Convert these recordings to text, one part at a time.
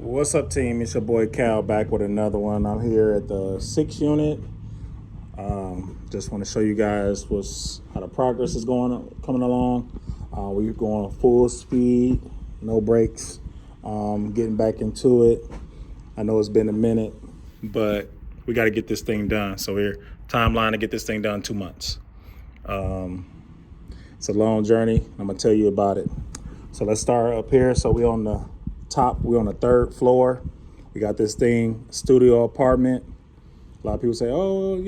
What's up, team? It's your boy Cal back with another one. I'm here at the 6 unit. Just want to show you guys how the progress is coming along. We're going full speed, no brakes, getting back into it. I know it's been a minute, but we got to get this thing done. So we're timeline to get this thing done 2 months. It's a long journey. I'm gonna tell you about it. So let's start up here. So we're on the top. We're on the 3rd floor. We got this thing, studio apartment. A lot of people say, oh,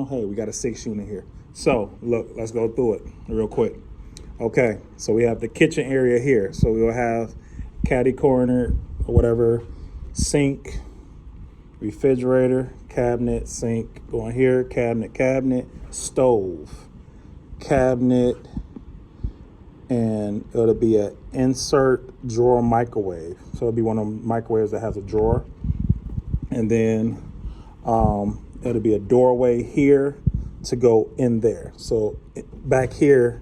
hey, we got a 6 unit here. So look, let's go through it real quick. Okay, so we have the kitchen area here. So we'll have caddy corner or whatever, sink, refrigerator, cabinet, sink, going here, cabinet, stove, cabinet, and it'll be an insert drawer microwave. So it'll be one of them microwaves that has a drawer. And then it'll be a doorway here to go in there. So back here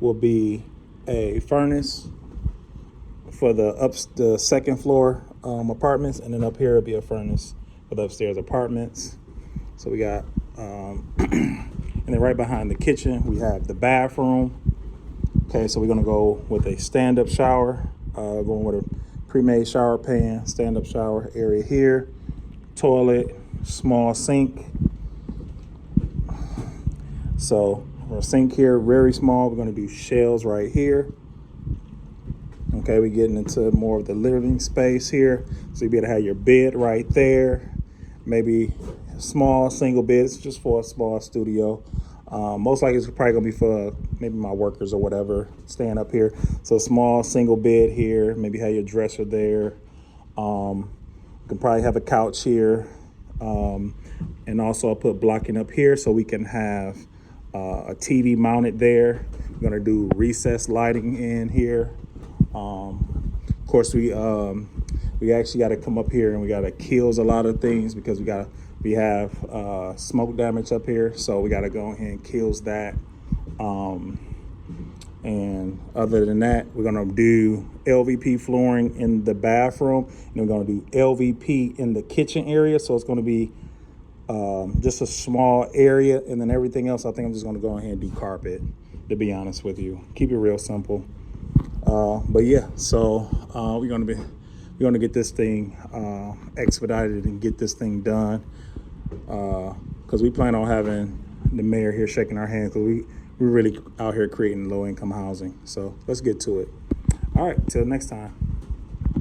will be a furnace for the 2nd floor apartments, and then up here will be a furnace for the upstairs apartments. So we got, and then right behind the kitchen, we have the bathroom. Okay, so we're gonna go with a stand-up shower, going with a pre-made shower pan, stand-up shower area here, toilet, small sink. So our sink here, very small. We're gonna do shelves right here. Okay, we're getting into more of the living space here. So you'll be able to have your bed right there, maybe a small single bed. It's just for a small studio. Most likely it's probably gonna be for maybe my workers or whatever, staying up here. So small single bed here, maybe have your dresser there. You can probably have a couch here. And also I'll put blocking up here so we can have a TV mounted there. We're gonna do recessed lighting in here. Of course, we actually got to come up here and we got to kills a lot of things because we have smoke damage up here, so we got to go ahead and kills that. And other than that, we're gonna do LVP flooring in the bathroom, and we're gonna do LVP in the kitchen area. So it's gonna be just a small area, and then everything else, I think I'm just gonna go ahead and do carpet. To be honest with you, keep it real simple. But yeah, so we're gonna get this thing expedited and get this thing done, because we plan on having the mayor here shaking our hands, because we're really out here creating low-income housing. So let's get to it. All right, till next time.